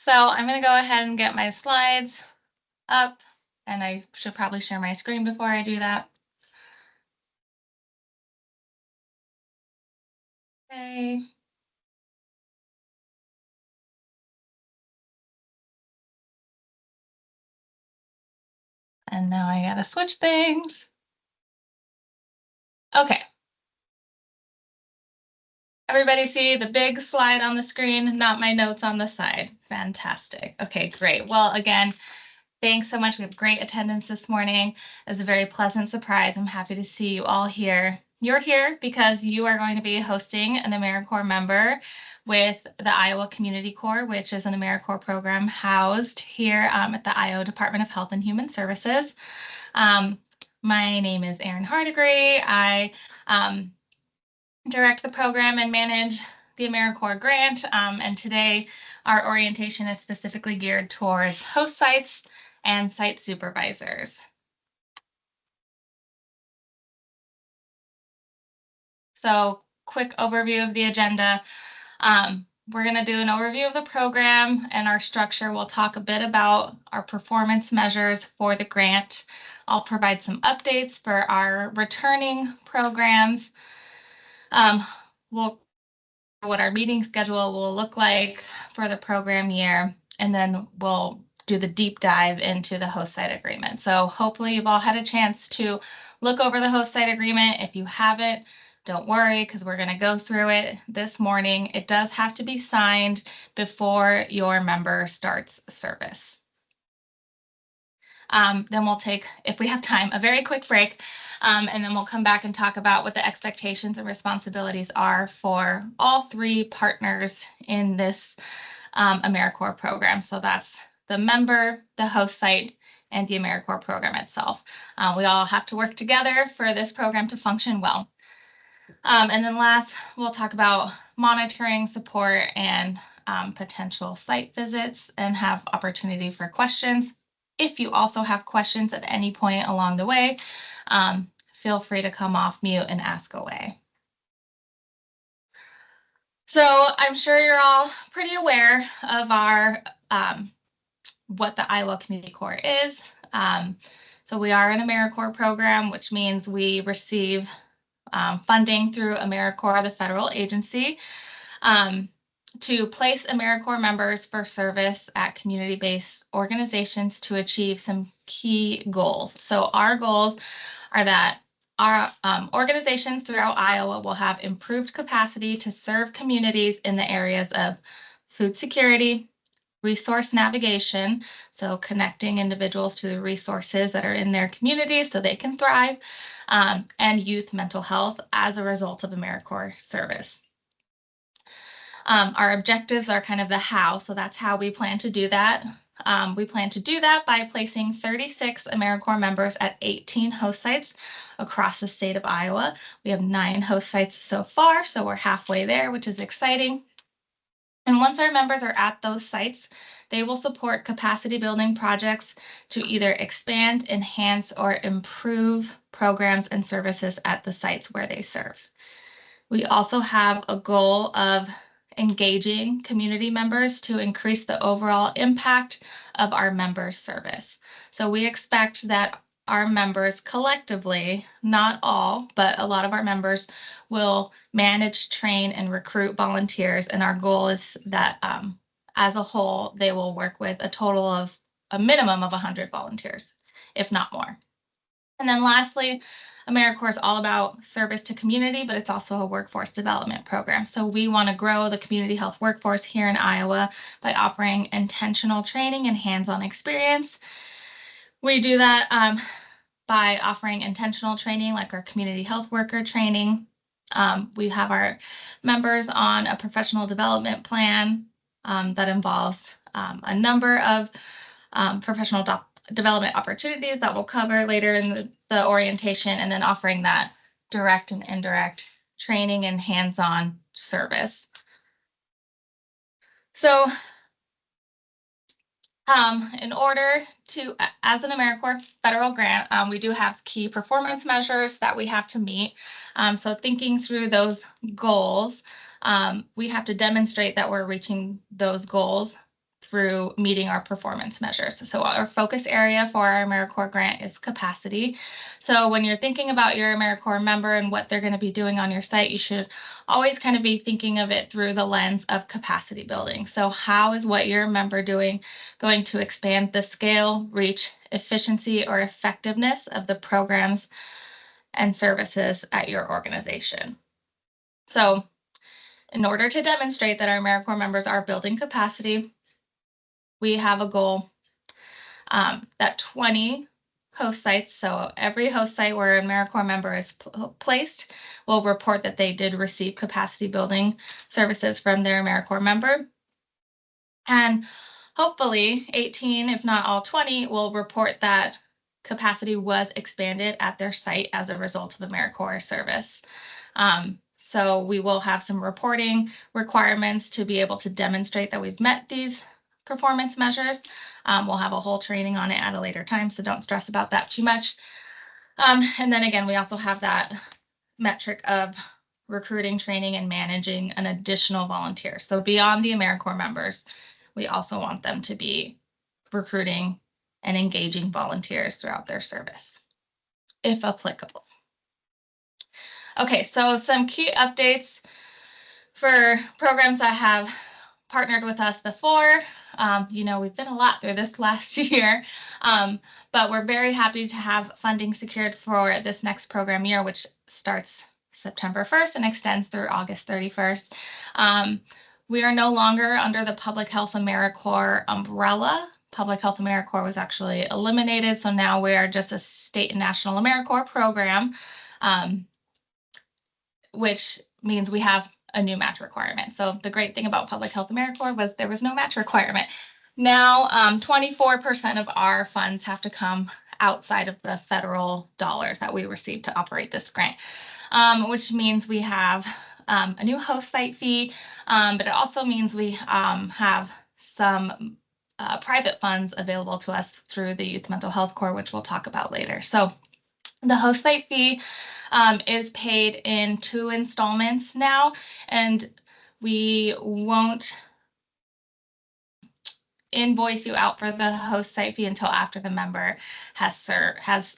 So I'm going to go ahead and get my slides up, and I should probably share my screen before I do that. Okay. And now I got to switch things. Okay. Everybody see the big slide on the screen, not my notes on the side. Fantastic. Okay, great. Well, again, thanks so much. We have great attendance this morning. It was a very pleasant surprise. I'm happy to see you all here. You're here because you are going to be hosting an AmeriCorps member with the Iowa Community Corps, which is an AmeriCorps program housed here at the Iowa Department of Health and Human Services. My name is Erin Hardigree. I direct the program and manage the AmeriCorps grant. And today our orientation is specifically geared towards host sites and site supervisors. So quick overview of the agenda. We're going to do an overview of the program and our structure. We'll talk a bit about our performance measures for the grant. I'll provide some updates for our returning programs. We'll what our meeting schedule will look like for the program year, and then we'll do the deep dive into the host site agreement. So hopefully you've all had a chance to look over the host site agreement. If you haven't, don't worry, because we're going to go through it this morning. It does have to be signed before your member starts service. Then we'll take, if we have time, a very quick break, and then we'll come back and talk about what the expectations and responsibilities are for all three partners in this AmeriCorps program. So that's the member, the host site, and the AmeriCorps program itself. We all have to work together for this program to function well. And then last, we'll talk about monitoring, support, and potential site visits and have opportunity for questions. If you also have questions at any point along the way, feel free to come off mute and ask away. So I'm sure you're all pretty aware of our what the Iowa Community Corps is. So we are an AmeriCorps program, which means we receive funding through AmeriCorps, the federal agency, to place AmeriCorps members for service at community-based organizations to achieve some key goals. So our goals are that our organizations throughout Iowa will have improved capacity to serve communities in the areas of food security, resource navigation, so connecting individuals to the resources that are in their communities so they can thrive, and youth mental health as a result of AmeriCorps service. Our objectives are kind of the how, so that's how we plan to do that. We plan to do that by placing 36 AmeriCorps members at 18 host sites across the state of Iowa. We have 9 host sites so far, so we're halfway there, which is exciting. And once our members are at those sites, they will support capacity building projects to either expand, enhance, or improve programs and services at the sites where they serve. We also have a goal of engaging community members to increase the overall impact of our members' service. So we expect that our members collectively, not all, but a lot of our members will manage, train, and recruit volunteers. And our goal is that as a whole, they will work with a total of a minimum of 100 volunteers, if not more. And then lastly, AmeriCorps is all about service to community, but it's also a workforce development program. So we want to grow the community health workforce here in Iowa by offering intentional training and hands-on experience. We do that by offering intentional training like our community health worker training. We have our members on a professional development plan that involves a number of professional development opportunities that we'll cover later in the orientation, and then offering that direct and indirect training and hands-on service. So in order to, as an AmeriCorps federal grant, we do have key performance measures that we have to meet. So thinking through those goals, we have to demonstrate that we're reaching those goals through meeting our performance measures. So our focus area for our AmeriCorps grant is capacity. So when you're thinking about your AmeriCorps member and what they're going to be doing on your site, you should always kind of be thinking of it through the lens of capacity building. So how is what your member doing going to expand the scale, reach, efficiency, or effectiveness of the programs and services at your organization? So in order to demonstrate that our AmeriCorps members are building capacity, we have a goal that 20 host sites, so every host site where an AmeriCorps member is placed will report that they did receive capacity building services from their AmeriCorps member. And hopefully 18, if not all 20, will report that capacity was expanded at their site as a result of AmeriCorps service. So we will have some reporting requirements to be able to demonstrate that we've met these performance measures. We'll have a whole training on it at a later time, so don't stress about that too much. And then again, we also have that metric of recruiting, training, and managing an additional volunteer. So beyond the AmeriCorps members, we also want them to be recruiting and engaging volunteers throughout their service, if applicable. Okay, so some key updates for programs that have partnered with us before. We've been a lot through this last year, but we're very happy to have funding secured for this next program year, which starts September 1st and extends through August 31st. We are no longer under the Public Health AmeriCorps umbrella. Public Health AmeriCorps was actually eliminated, so now we are just a state and national AmeriCorps program, which means we have a new match requirement. So the great thing about Public Health AmeriCorps was there was no match requirement. Now, 24% of our funds have to come outside of the federal dollars that we receive to operate this grant, which means we have a new host site fee, but it also means we have some private funds available to us through the Youth Mental Health Corps, which we'll talk about later. So the host site fee is paid in 2 installments now, and we won't invoice you out for the host site fee until after the member has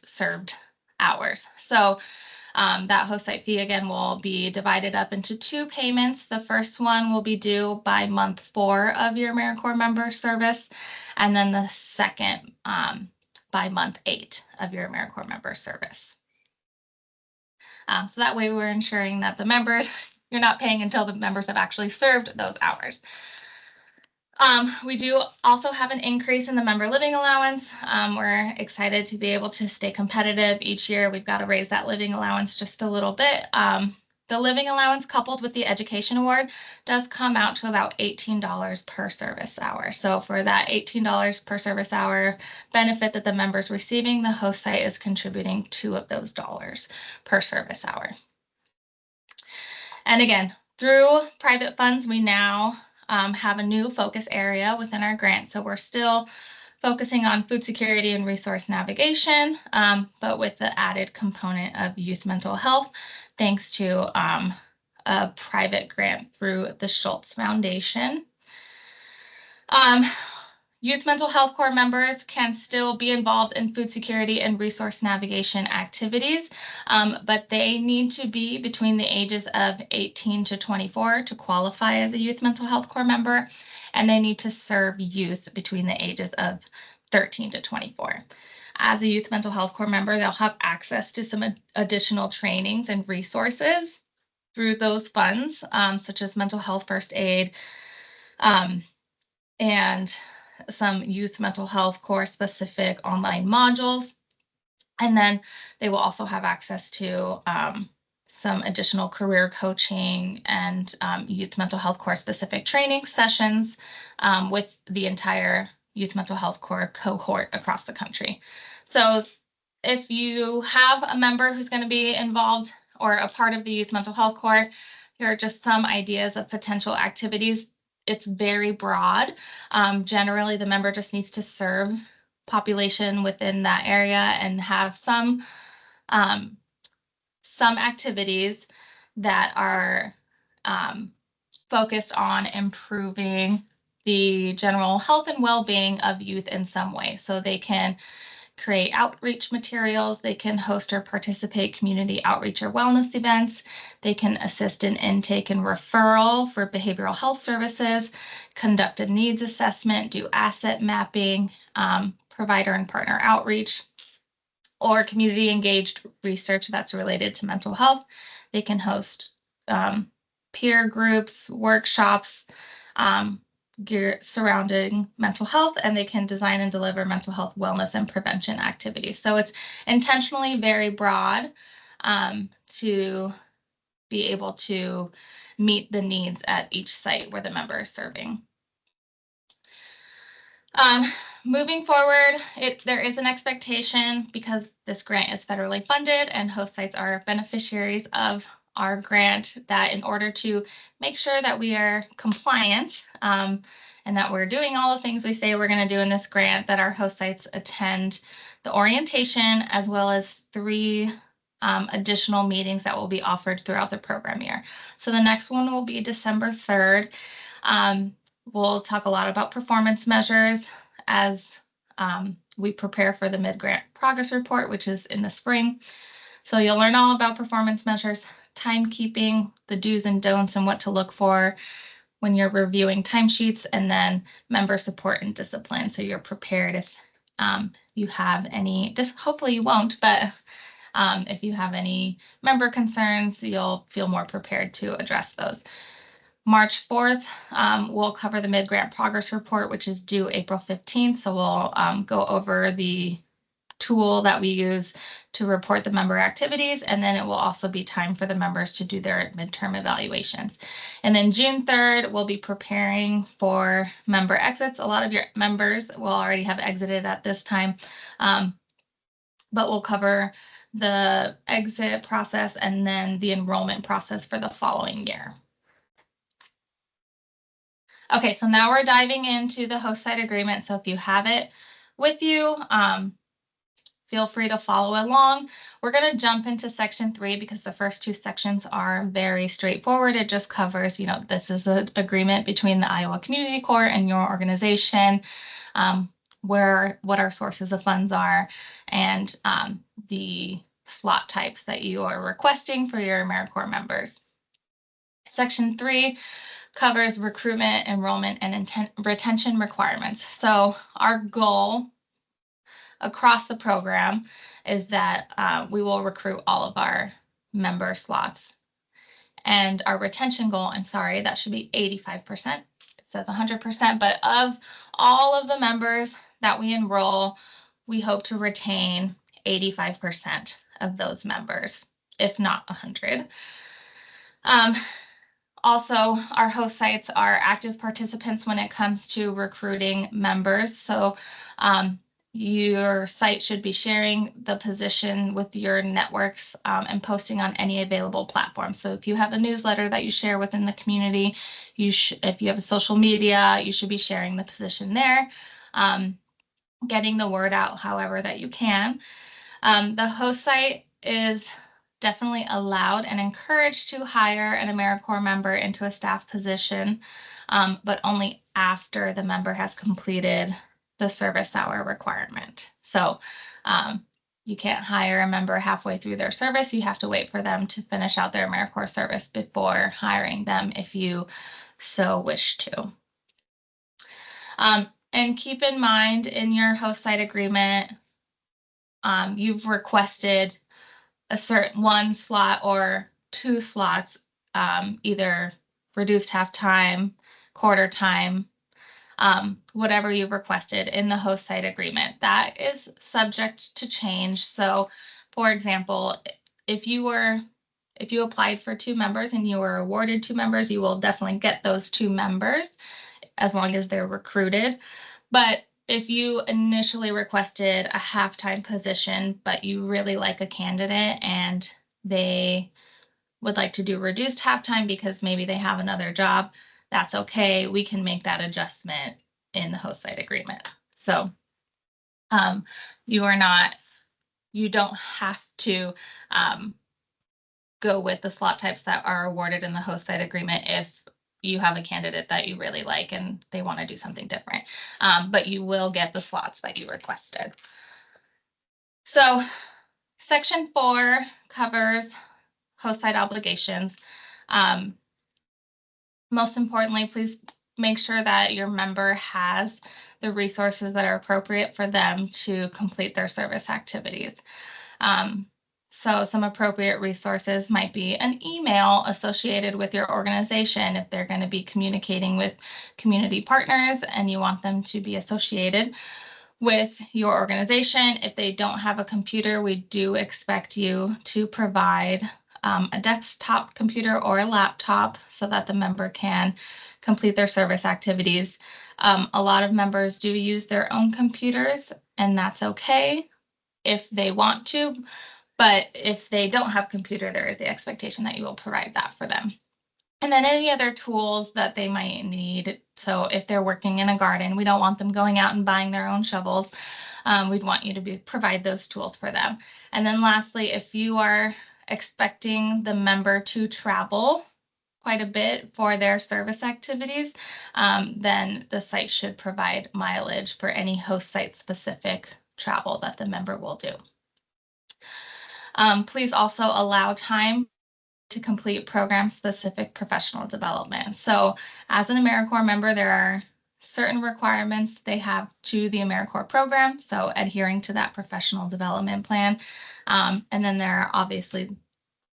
served hours. So that host site fee again will be divided up into 2 payments. The first one will be due by month 4 of your AmeriCorps member service, and then the second by month 8 of your AmeriCorps member service. So that way we're ensuring that the members, you're not paying until the members have actually served those hours. We do also have an increase in the member living allowance. We're excited to be able to stay competitive each year. We've got to raise that living allowance just a little bit. The living allowance coupled with the education award does come out to about $18 per service hour. So for that $18 per service hour benefit that the member's receiving, the host site is contributing $2 of those dollars per service hour. And again, through private funds, we now have a new focus area within our grant. So we're still focusing on food security and resource navigation, but with the added component of youth mental health, thanks to a private grant through the Schultz Foundation. Youth Mental Health Corps members can still be involved in food security and resource navigation activities, but they need to be between the ages of 18 to 24 to qualify as a Youth Mental Health Corps member, and they need to serve youth between the ages of 13 to 24. As a Youth Mental Health Corps member, they'll have access to some additional trainings and resources through those funds, such as mental health first aid, and some youth mental health course specific online modules. And then they will also have access to some additional career coaching and youth mental health course specific training sessions with the entire youth mental health corps cohort across the country. So if you have a member who's going to be involved or a part of the youth mental health corps, here are just some ideas of potential activities. It's very broad. Generally, the member just needs to serve population within that area and have some activities that are focused on improving the general health and well-being of youth in some way. So they can create outreach materials, they can host or participate community outreach or wellness events, they can assist in intake and referral for behavioral health services, conduct a needs assessment, do asset mapping, provider and partner outreach, or community engaged research that's related to mental health. They can host peer groups, workshops, surrounding mental health, and they can design and deliver mental health wellness and prevention activities. So it's intentionally very broad to be able to meet the needs at each site where the member is serving. Moving forward, there is an expectation, because this grant is federally funded and host sites are beneficiaries of our grant, that in order to make sure that we are compliant and that we're doing all the things we say we're going to do in this grant, that our host sites attend the orientation as well as 3 additional meetings that will be offered throughout the program year. So the next one will be December 3rd. We'll talk a lot about performance measures as we prepare for the mid-grant progress report, which is in the spring. So you'll learn all about performance measures, timekeeping, the do's and don'ts, and what to look for when you're reviewing timesheets, and then member support and discipline. So you're prepared if you have any, hopefully you won't, but if you have any member concerns, you'll feel more prepared to address those. March 4th, we'll cover the mid-grant progress report, which is due April 15th. So we'll go over the tool that we use to report the member activities, and then it will also be time for the members to do their midterm evaluations. And then June 3rd, we'll be preparing for member exits. A lot of your members will already have exited at this time, but we'll cover the exit process and then the enrollment process for the following year. Okay, so now we're diving into the host site agreement. So if you have it with you, feel free to follow along. We're going to jump into section 3 because the first 2 sections are very straightforward. It just covers, this is an agreement between the Iowa Community Corps and your organization, what our sources of funds are, and the slot types that you are requesting for your AmeriCorps members. Section 3 covers recruitment, enrollment, and retention requirements. So our goal across the program is that we will recruit all of our member slots. And our retention goal, I'm sorry, that should be 85%. It says 100%, but of all of the members that we enroll, we hope to retain 85% of those members, if not 100. Also, our host sites are active participants when it comes to recruiting members. So your site should be sharing the position with your networks and posting on any available platform. So if you have a newsletter that you share within the community, if you have a social media, you should be sharing the position there, getting the word out however that you can. The host site is definitely allowed and encouraged to hire an AmeriCorps member into a staff position, but only after the member has completed the service hour requirement. So you can't hire a member halfway through their service. You have to wait for them to finish out their AmeriCorps service before hiring them if you so wish to. And keep in mind, in your host site agreement, you've requested a certain 1 slot or 2 slots, either reduced half time, quarter time, whatever you've requested in the host site agreement. That is subject to change. So, for example, if you applied for 2 members and you were awarded 2 members, you will definitely get those 2 members as long as they're recruited. But if you initially requested a half-time position, but you really like a candidate and they would like to do reduced half-time because maybe they have another job, that's okay. We can make that adjustment in the host site agreement. So you don't have to go with the slot types that are awarded in the host site agreement if you have a candidate that you really like and they want to do something different. But you will get the slots that you requested. So Section 4 covers host site obligations. Most importantly, please make sure that your member has the resources that are appropriate for them to complete their service activities. So some appropriate resources might be an email associated with your organization if they're going to be communicating with community partners and you want them to be associated with your organization. If they don't have a computer, we do expect you to provide a desktop computer or a laptop so that the member can complete their service activities. A lot of members do use their own computers, and that's okay if they want to. But if they don't have a computer, there is the expectation that you will provide that for them. And then any other tools that they might need. So if they're working in a garden, we don't want them going out and buying their own shovels. We'd want you to provide those tools for them. And then lastly, if you are expecting the member to travel quite a bit for their service activities, then the site should provide mileage for any host site specific travel that the member will do. Please also allow time to complete program-specific professional development. So as an AmeriCorps member, there are certain requirements they have to the AmeriCorps program, so adhering to that professional development plan. And then there are obviously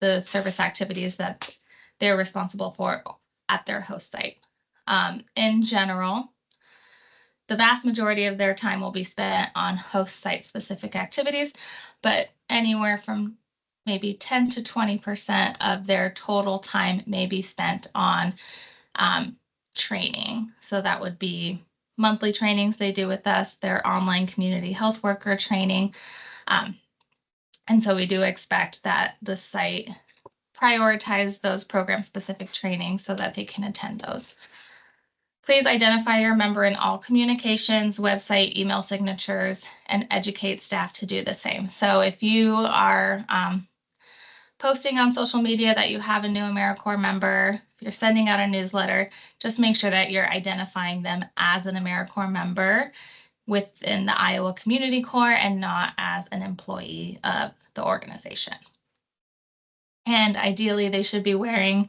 the service activities that they're responsible for at their host site. In general, the vast majority of their time will be spent on host site specific activities, but anywhere from maybe 10 to 20% of their total time may be spent on training. So that would be monthly trainings they do with us, their online community health worker training. And so we do expect that the site prioritize those program specific trainings so that they can attend those. Please identify your member in all communications, website, email signatures, and educate staff to do the same. So if you are posting on social media that you have a new AmeriCorps member, if you're sending out a newsletter, just make sure that you're identifying them as an AmeriCorps member within the Iowa Community Corps and not as an employee of the organization. And ideally, they should be wearing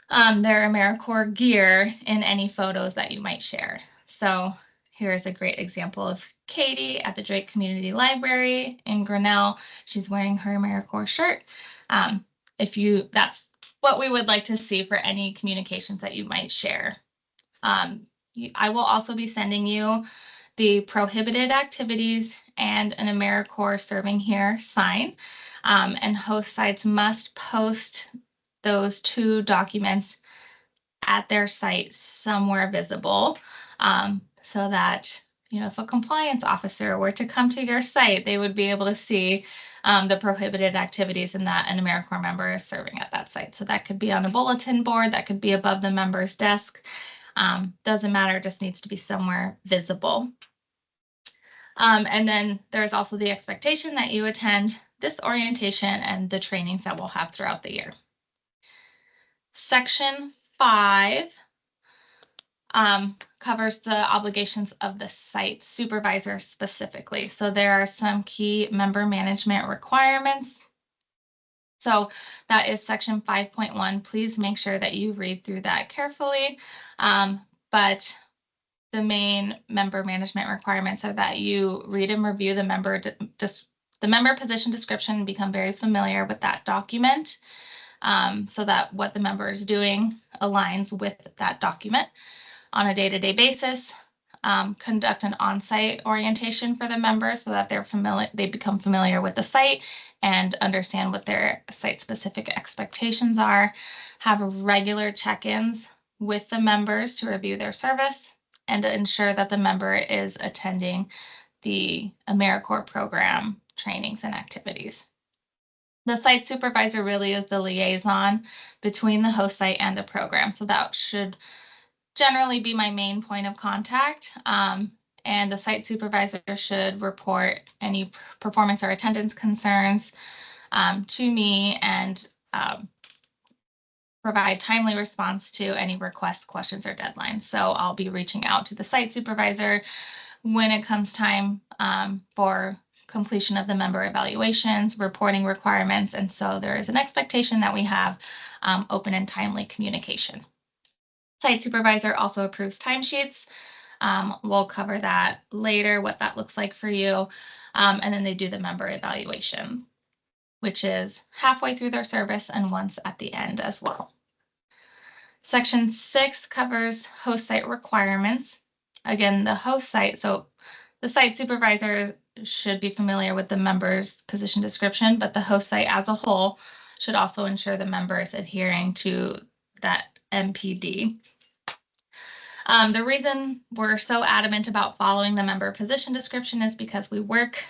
their AmeriCorps gear in any photos that you might share. So here's a great example of Katie at the Drake Community Library in Grinnell. She's wearing her AmeriCorps shirt. That's what we would like to see for any communications that you might share. I will also be sending you the prohibited activities and an AmeriCorps serving here sign. And host sites must post those two documents at their site somewhere visible, so that if a compliance officer were to come to your site, they would be able to see the prohibited activities and that an AmeriCorps member is serving at that site. So that could be on a bulletin board, that could be above the member's desk. Doesn't matter, it just needs to be somewhere visible. And then there's also the expectation that you attend this orientation and the trainings that we'll have throughout the year. Section 5 covers the obligations of the site supervisor specifically. So there are some key member management requirements. So that is section 5.1. Please make sure that you read through that carefully. But the main member management requirements are that you read and review the member position description and become very familiar with that document, so that what the member is doing aligns with that document on a day-to-day basis. Conduct an on-site orientation for the members so that they become familiar with the site and understand what their site-specific expectations are. Have regular check-ins with the members to review their service and to ensure that the member is attending the AmeriCorps program trainings and activities. The site supervisor really is the liaison between the host site and the program, so that should generally be my main point of contact. And the site supervisor should report any performance or attendance concerns to me, and provide timely response to any requests, questions, or deadlines. So I'll be reaching out to the site supervisor when it comes time for completion of the member evaluations, reporting requirements, and so there is an expectation that we have open and timely communication. Site supervisor also approves timesheets. We'll cover that later, what that looks like for you. And then they do the member evaluation, which is halfway through their service and once at the end as well. Section 6 covers host site requirements. Again, the host site, so the site supervisor should be familiar with the member's position description, but the host site as a whole should also ensure the member is adhering to that MPD. The reason we're so adamant about following the member position description is because we work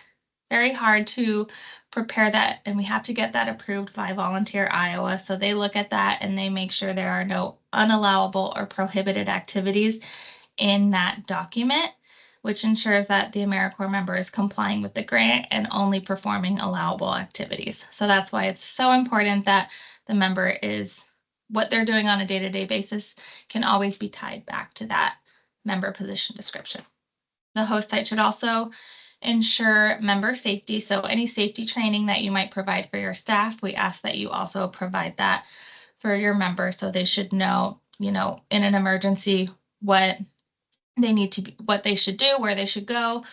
very hard to prepare that, and we have to get that approved by Volunteer Iowa. So they look at that and they make sure there are no unallowable or prohibited activities in that document, which ensures that the AmeriCorps member is complying with the grant and only performing allowable activities. So that's why it's so important that the member is, what they're doing on a day-to-day basis can always be tied back to that member position description. The host site should also ensure member safety. So any safety training that you might provide for your staff, we ask that you also provide that for your members, so they should know, in an emergency, what they need to be, what they should do, where they should go,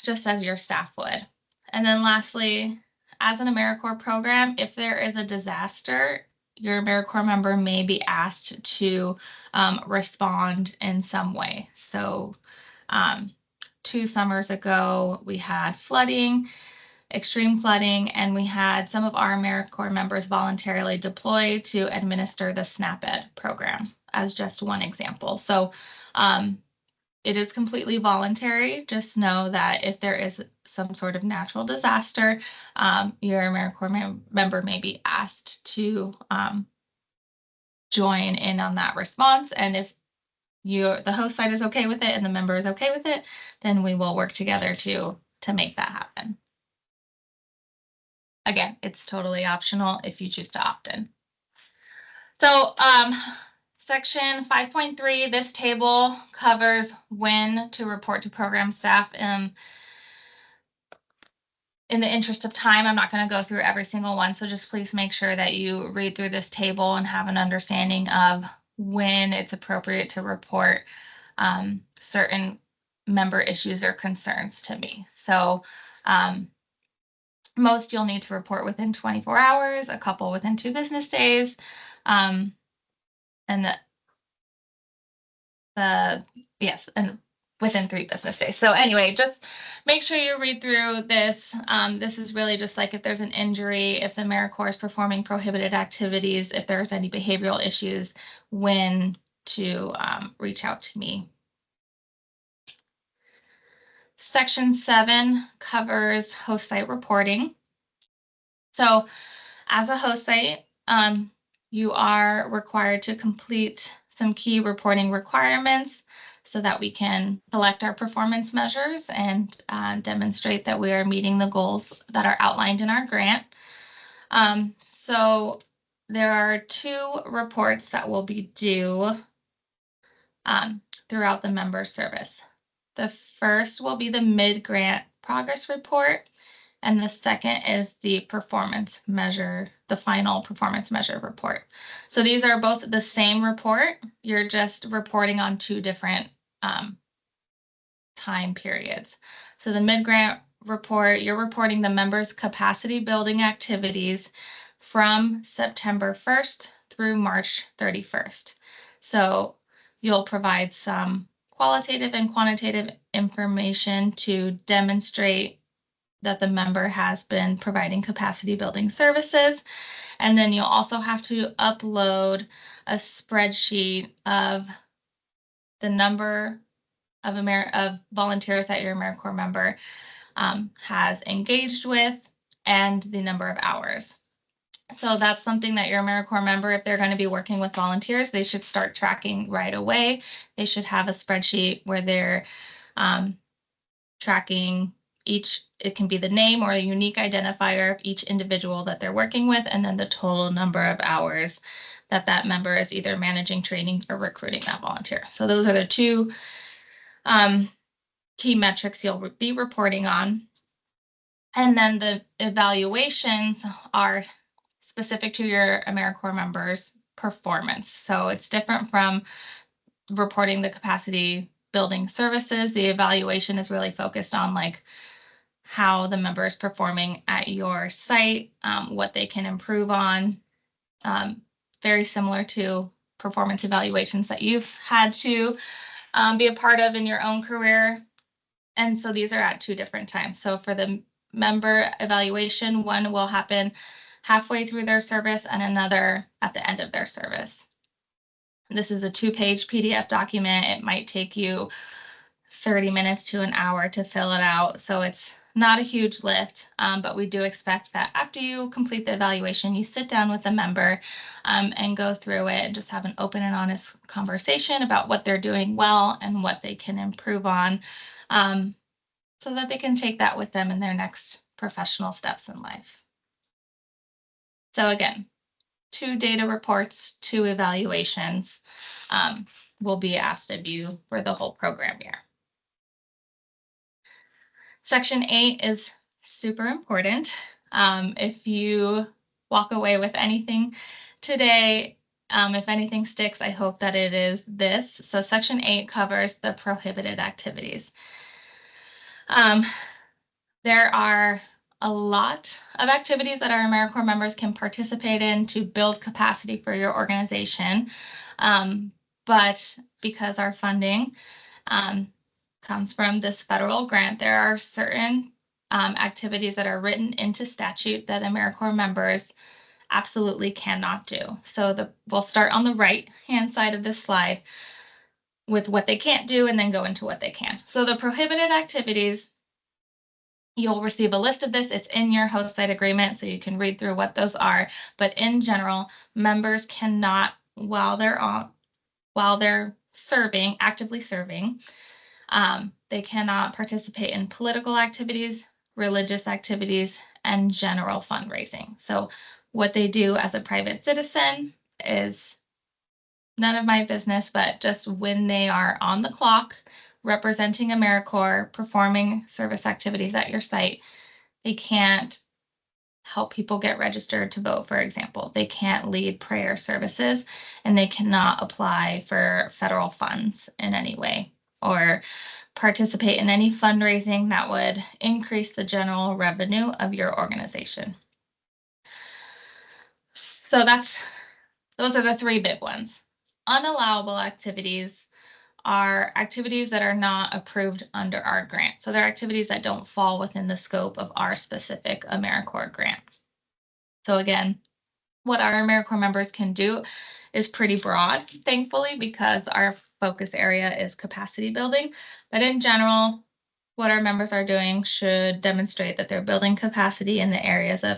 just as your staff would. And then lastly, as an AmeriCorps program, if there is a disaster, your AmeriCorps member may be asked to respond in some way. So 2 summers ago, we had flooding, extreme flooding, and we had some of our AmeriCorps members voluntarily deploy to administer the SNAP-Ed program as just one example. So it is completely voluntary. Just know that if there is some sort of natural disaster, your AmeriCorps member may be asked to join in on that response. And if the host site is okay with it and the member is okay with it, then we will work together to make that happen. Again, it's totally optional if you choose to opt in. So section 5.3, this table covers when to report to program staff. In the interest of time, I'm not going to go through every single one, so just please make sure that you read through this table and have an understanding of when it's appropriate to report certain member issues or concerns to me. So most you'll need to report within 24 hours, a couple within 2 business days, and within 3 business days. So anyway, just make sure you read through this. This is really just like if there's an injury, if the AmeriCorps is performing prohibited activities, if there's any behavioral issues, when to reach out to me. Section 7 covers host site reporting. So as a host site, you are required to complete some key reporting requirements so that we can collect our performance measures and demonstrate that we are meeting the goals that are outlined in our grant. So there are 2 reports that will be due throughout the member service. The first will be the mid-grant progress report, and the second is the performance measure, the final performance measure report. So these are both the same report. You're just reporting on 2 different time periods. So the mid-grant report, you're reporting the members' capacity building activities from September 1st through March 31st. So you'll provide some qualitative and quantitative information to demonstrate that the member has been providing capacity building services. And then you'll also have to upload a spreadsheet of the number of volunteers that your AmeriCorps member has engaged with and the number of hours. So that's something that your AmeriCorps member, if they're going to be working with volunteers, they should start tracking right away. They should have a spreadsheet where they're tracking it can be the name or a unique identifier of each individual that they're working with, and then the total number of hours that that member is either managing, training, or recruiting that volunteer. So those are the two key metrics you'll be reporting on. And then the evaluations are specific to your AmeriCorps members' performance. So it's different from reporting the capacity building services. The evaluation is really focused on like how the member is performing at your site, what they can improve on. Very similar to performance evaluations that you've had to be a part of in your own career. And so these are at two different times. So for the member evaluation, one will happen halfway through their service and another at the end of their service. This is a 2-page PDF document. It might take you 30 minutes to an hour to fill it out. So it's not a huge lift, but we do expect that after you complete the evaluation, you sit down with the member and go through it and just have an open and honest conversation about what they're doing well and what they can improve on, so that they can take that with them in their next professional steps in life. So again, 2 data reports, 2 evaluations will be asked of you for the whole program year. Section 8 is super important. If you walk away with anything today, if anything sticks, I hope that it is this. So Section 8 covers the prohibited activities. There are a lot of activities that our AmeriCorps members can participate in to build capacity for your organization. But because our funding comes from this federal grant, there are certain activities that are written into statute that AmeriCorps members absolutely cannot do. So we'll start on the right-hand side of this slide with what they can't do and then go into what they can. So the prohibited activities, you'll receive a list of this. It's in your host site agreement, so you can read through what those are. But in general, members cannot, while they're serving, actively serving, they cannot participate in political activities, religious activities, and general fundraising. So what they do as a private citizen is none of my business, but just when they are on the clock, representing AmeriCorps, performing service activities at your site, they can't help people get registered to vote, for example. They can't lead prayer services, and they cannot apply for federal funds in any way or participate in any fundraising that would increase the general revenue of your organization. So those are the 3 big ones. Unallowable activities are activities that are not approved under our grant. So they're activities that don't fall within the scope of our specific AmeriCorps grant. So again, what our AmeriCorps members can do is pretty broad, thankfully, because our focus area is capacity building. But in general, what our members are doing should demonstrate that they're building capacity in the areas of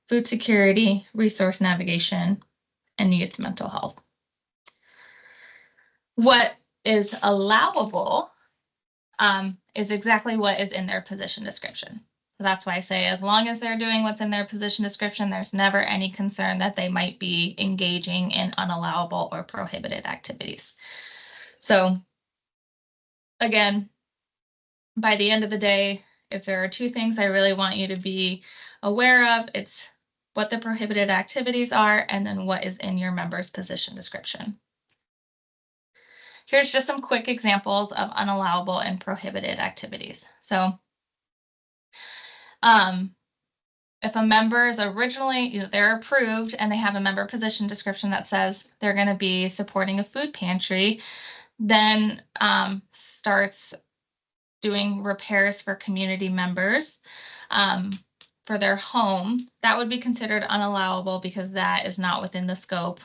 food security, resource navigation, and youth mental health. What is allowable is exactly what is in their position description. So that's why I say as long as they're doing what's in their position description, there's never any concern that they might be engaging in unallowable or prohibited activities. So again, by the end of the day, if there are 2 things I really want you to be aware of, it's what the prohibited activities are and then what is in your member's position description. Here's just some quick examples of unallowable and prohibited activities. So if a member is originally, they're approved and they have a member position description that says they're going to be supporting a food pantry, then starts doing repairs for community members for their home, that would be considered unallowable because that is not within the scope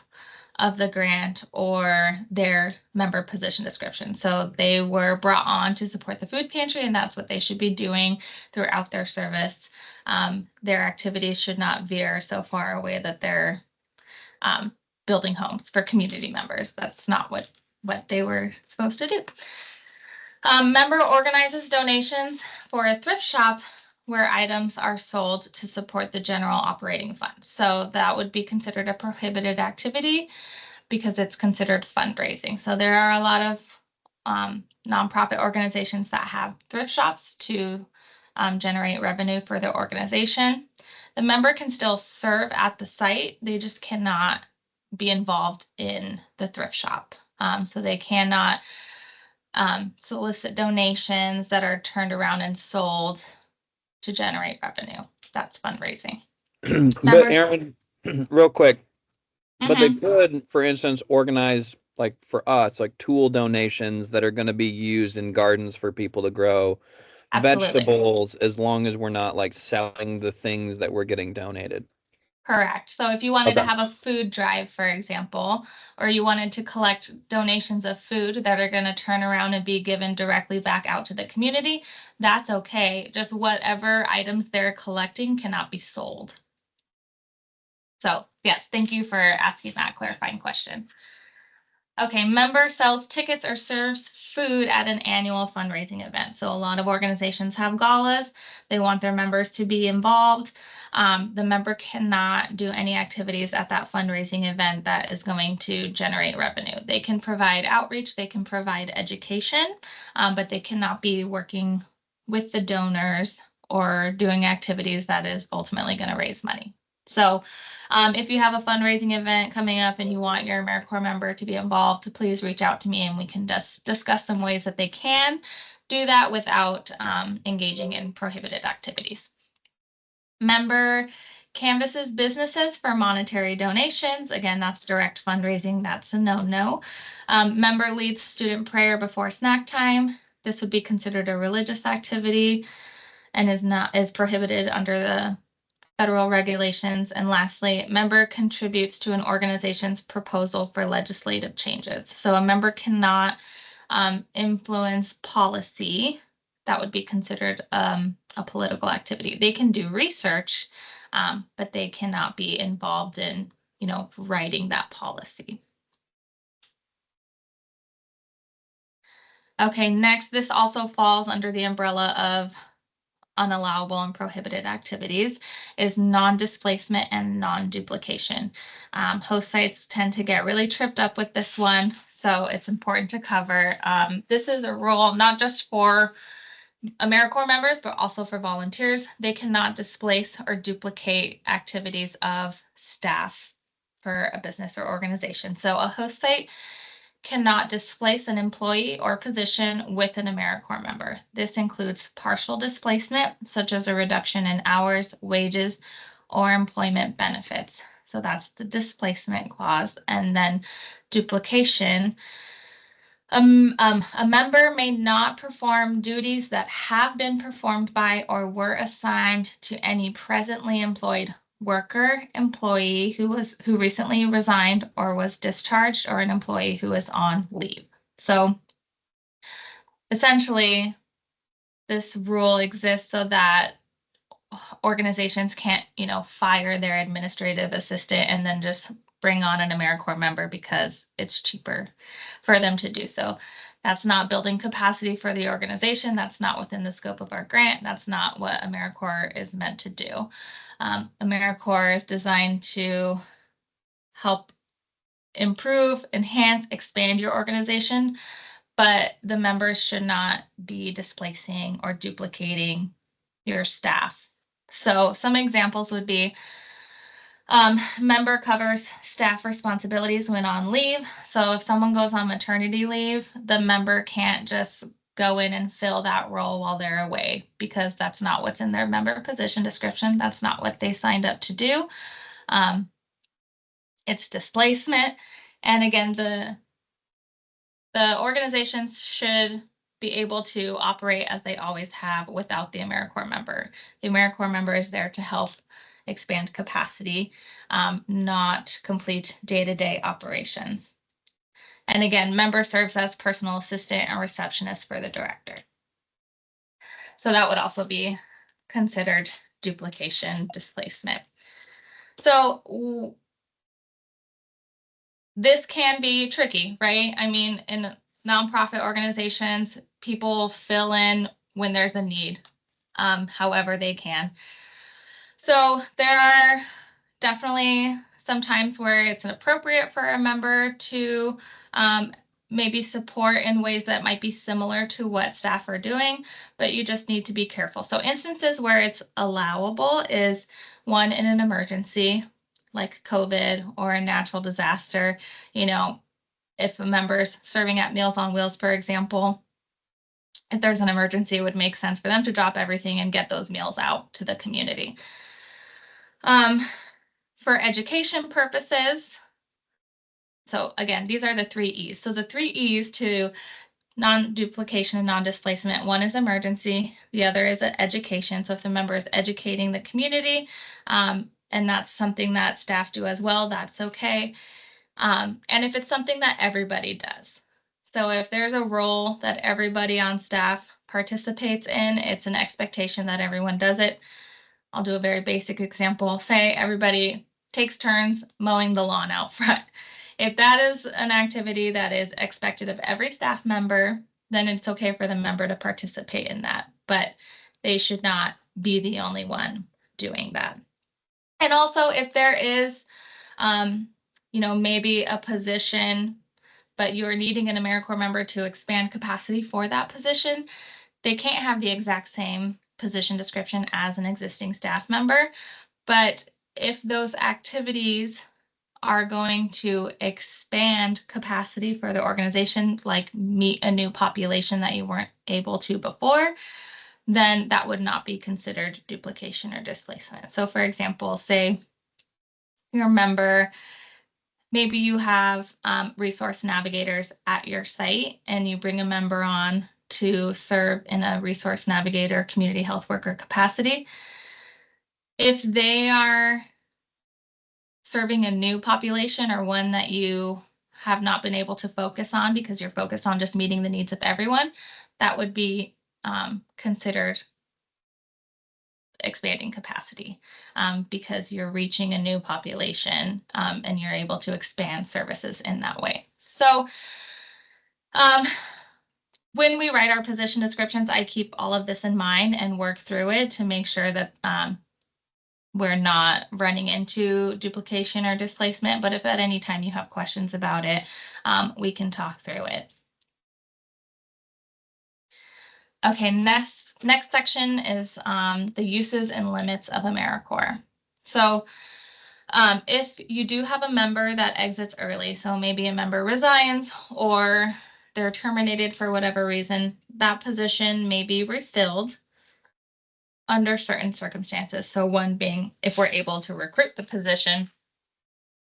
of the grant or their member position description. So they were brought on to support the food pantry, and that's what they should be doing throughout their service. Their activities should not veer so far away that they're building homes for community members. That's not what they were supposed to do. Member organizes donations for a thrift shop where items are sold to support the general operating fund. So that would be considered a prohibited activity because it's considered fundraising. So there are a lot of nonprofit organizations that have thrift shops to generate revenue for their organization. The member can still serve at the site, they just cannot be involved in the thrift shop. So they cannot solicit donations that are turned around and sold to generate revenue. That's fundraising. But Members, Aaron, real quick, but they mhm, could, for instance, organize like for us, like tool donations that are going to be used in gardens for people to grow absolutely. vegetables, as long as we're not like selling the things that we're getting donated. Correct. So if you wanted to Okay. have a food drive, for example, or you wanted to collect donations of food that are going to turn around and be given directly back out to the community, that's okay. Just whatever items they're collecting cannot be sold. So yes, thank you for asking that clarifying question. Okay, member sells tickets or serves food at an annual fundraising event. So a lot of organizations have galas. They want their members to be involved. The member cannot do any activities at that fundraising event that is going to generate revenue. They can provide outreach, they can provide education, but they cannot be working with the donors or doing activities that is ultimately going to raise money. So if you have a fundraising event coming up and you want your AmeriCorps member to be involved, please reach out to me and we can discuss some ways that they can do that without engaging in prohibited activities. Member canvasses businesses for monetary donations. Again, that's direct fundraising. That's a no-no. Member leads student prayer before snack time. This would be considered a religious activity and is prohibited under the federal regulations. And lastly, member contributes to an organization's proposal for legislative changes. So a member cannot influence policy. That would be considered a political activity. They can do research, but they cannot be involved in, writing that policy. Okay, next, this also falls under the umbrella of unallowable and prohibited activities is non-displacement and non-duplication. Host sites tend to get really tripped up with this one, so it's important to cover. This is a rule not just for AmeriCorps members, but also for volunteers. They cannot displace or duplicate activities of staff for a business or organization. So a host site cannot displace an employee or position with an AmeriCorps member. This includes partial displacement, such as a reduction in hours, wages, or employment benefits. So that's the displacement clause. And then duplication. A member may not perform duties that have been performed by or were assigned to any presently employed worker, employee who recently resigned or was discharged, or an employee who is on leave. So essentially, this rule exists so that organizations can't, fire their administrative assistant and then just bring on an AmeriCorps member because it's cheaper for them to do so. That's not building capacity for the organization. That's not within the scope of our grant. That's not what AmeriCorps is meant to do. AmeriCorps is designed to help improve, enhance, expand your organization, but the members should not be displacing or duplicating your staff. So some examples would be member covers staff responsibilities when on leave. So if someone goes on maternity leave, the member can't just go in and fill that role while they're away because that's not what's in their member position description. That's not what they signed up to do. It's displacement. And again, the organizations should be able to operate as they always have without the AmeriCorps member. The AmeriCorps member is there to help expand capacity, not complete day-to-day operations. And again, member serves as personal assistant and receptionist for the director. So that would also be considered duplication, displacement. So this can be tricky, right? I mean, in nonprofit organizations, people fill in when there's a need, however they can. So there are definitely some times where it's appropriate for a member to maybe support in ways that might be similar to what staff are doing, but you just need to be careful. So instances where it's allowable is one, in an emergency like COVID or a natural disaster. You know, if a member's serving at Meals on Wheels, for example, if there's an emergency, it would make sense for them to drop everything and get those meals out to the community. For education purposes, so again, these are the 3 E's. So the 3 E's to non-duplication and non-displacement, one is emergency, the other is education. So if the member is educating the community, and that's something that staff do as well, that's okay. And if it's something that everybody does. So if there's a role that everybody on staff participates in, it's an expectation that everyone does it. I'll do a very basic example. Say everybody takes turns mowing the lawn out front. If that is an activity that is expected of every staff member, then it's okay for the member to participate in that, but they should not be the only one doing that. And also if there is, maybe a position, but you're needing an AmeriCorps member to expand capacity for that position, they can't have the exact same position description as an existing staff member. But if those activities are going to expand capacity for the organization, like meet a new population that you weren't able to before, then that would not be considered duplication or displacement. So for example, say your member, maybe you have resource navigators at your site and you bring a member on to serve in a resource navigator, community health worker capacity. If they are serving a new population or one that you have not been able to focus on because you're focused on just meeting the needs of everyone, that would be considered expanding capacity because you're reaching a new population and you're able to expand services in that way. So when we write our position descriptions, I keep all of this in mind and work through it to make sure that we're not running into duplication or displacement. But if at any time you have questions about it, we can talk through it. Okay, next section is the uses and limits of AmeriCorps. So if you do have a member that exits early, so maybe a member resigns or they're terminated for whatever reason, that position may be refilled under certain circumstances. So one being if we're able to recruit the position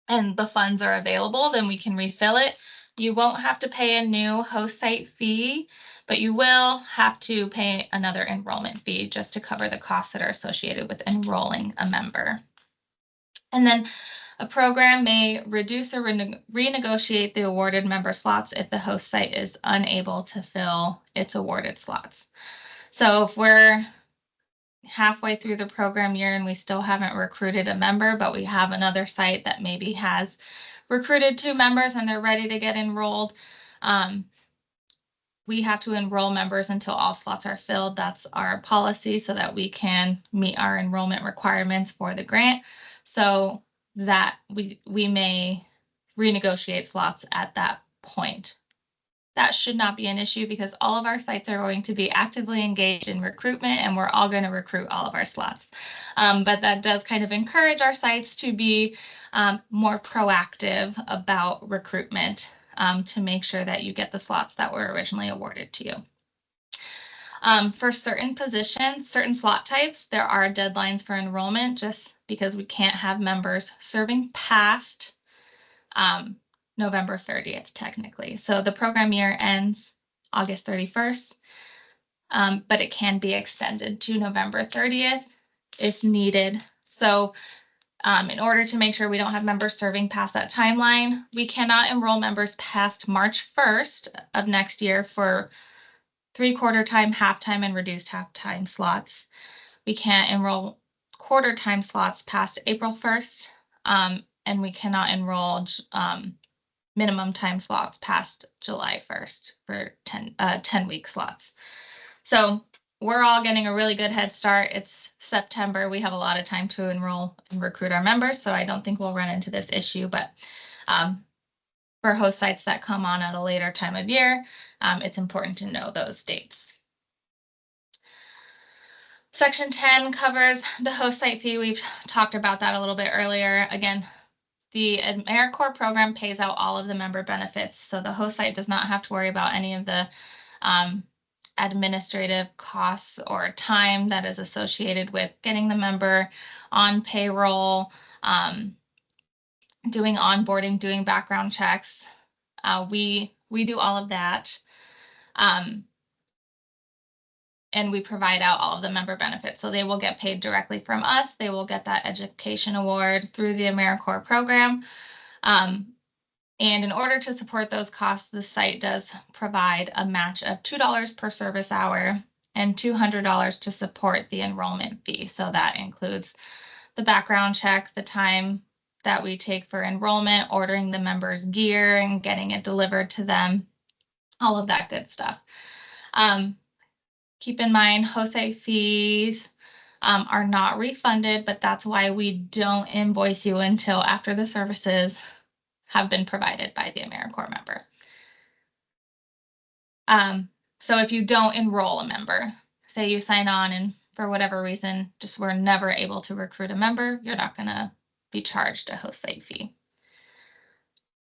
and the funds are available, then we can refill it. You won't have to pay a new host site fee, but you will have to pay another enrollment fee just to cover the costs that are associated with enrolling a member. And then a program may reduce or renegotiate the awarded member slots if the host site is unable to fill its awarded slots. So if we're halfway through the program year and we still haven't recruited a member, but we have another site that maybe has recruited 2 members and they're ready to get enrolled, we have to enroll members until all slots are filled. That's our policy so that we can meet our enrollment requirements for the grant. So that we may renegotiate slots at that point. That should not be an issue because all of our sites are going to be actively engaged in recruitment and we're all going to recruit all of our slots. But that does kind of encourage our sites to be more proactive about recruitment to make sure that you get the slots that were originally awarded to you. For certain positions, certain slot types, there are deadlines for enrollment just because we can't have members serving past November 30th, technically. So the program year ends August 31st, but it can be extended to November 30th if needed. So in order to make sure we don't have members serving past that timeline, we cannot enroll members past March 1st of next year for 3/4 time, half time, and reduced half time slots. We can't enroll quarter time slots past April 1st, and we cannot enroll minimum time slots past July 1st for 10-week slots. So we're all getting a really good head start. It's September. We have a lot of time to enroll and recruit our members, so I don't think we'll run into this issue. But for host sites that come on at a later time of year, it's important to know those dates. Section 10 covers the host site fee. We've talked about that a little bit earlier. Again, the AmeriCorps program pays out all of the member benefits, so the host site does not have to worry about any of the administrative costs or time that is associated with getting the member on payroll, doing onboarding, doing background checks. We do all of that. And we provide out all of the member benefits. So they will get paid directly from us. They will get that education award through the AmeriCorps program. And in order to support those costs, the site does provide a match of $2 per service hour and $200 to support the enrollment fee. So that includes the background check, the time that we take for enrollment, ordering the members' gear and getting it delivered to them, all of that good stuff. Keep in mind, host site fees are not refunded, but that's why we don't invoice you until after the services have been provided by the AmeriCorps member. So if you don't enroll a member, say you sign on and for whatever reason, just we're never able to recruit a member, you're not going to be charged a host site fee.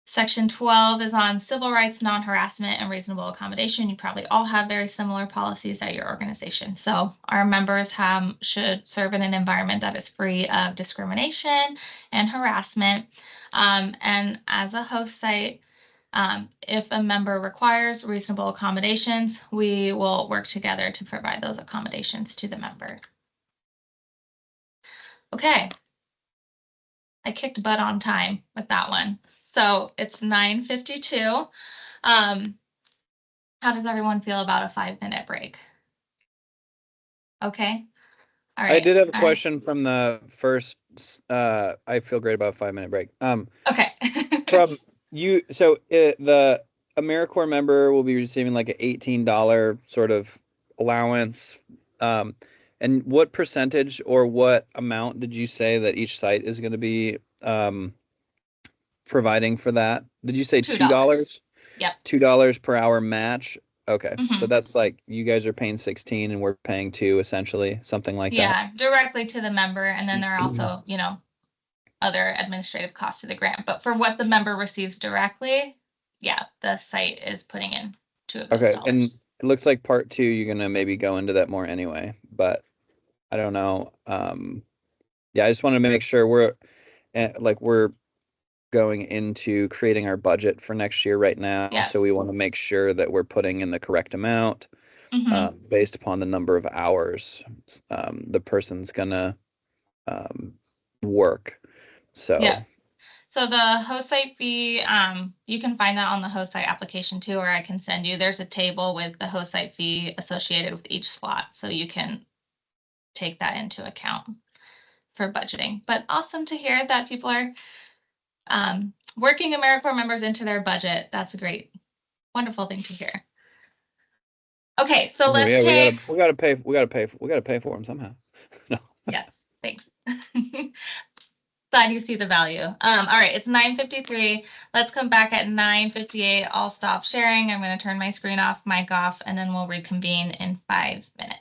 Section 12 is on civil rights, non-harassment, and reasonable accommodation. You probably all have very similar policies at your organization. So our members should serve in an environment that is free of discrimination and harassment. And as a host site, if a member requires reasonable accommodations, we will work together to provide those accommodations to the member. Okay. I kicked butt on time with that one. So it's 9:52. How does everyone feel about a 5-minute break? Okay. All right. I did have a question from the first. I feel great about a 5-minute break. Okay. From you, so the AmeriCorps member will be receiving like an $18 sort of allowance. And what percentage or what amount did you say that each site is going to be providing for that? Did you say $2? Yep. $2 per hour match. Okay. Mm-hmm. So that's like you guys are paying 16 and we're paying 2 essentially, something like that. Yeah, directly to the member. And then there are also, other administrative costs to the grant. But for what the member receives directly, yeah, the site is putting in $2 of those dollars. And it looks like part 2, you're going to maybe go into that more anyway, but I don't know. Yeah, I just want to make sure we're going into creating our budget for next year right now. Yes. So we want to make sure that we're putting in the correct amount based upon the number of hours the person's gonna work. So yeah. So the host site fee, you can find that on the host site application too, or I can send you. There's a table with the host site fee associated with each slot, so you can take that into account for budgeting. But awesome to hear that people are working AmeriCorps members into their budget. That's a great, wonderful thing to hear. Okay, so let's take. We gotta pay for them somehow. No. Yes, thanks. Glad you see the value. All right, it's 9:53. Let's come back at 9:58. I'll stop sharing. I'm going to turn my screen off, mic off, and then we'll reconvene in 5 minutes.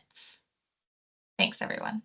Thanks, everyone.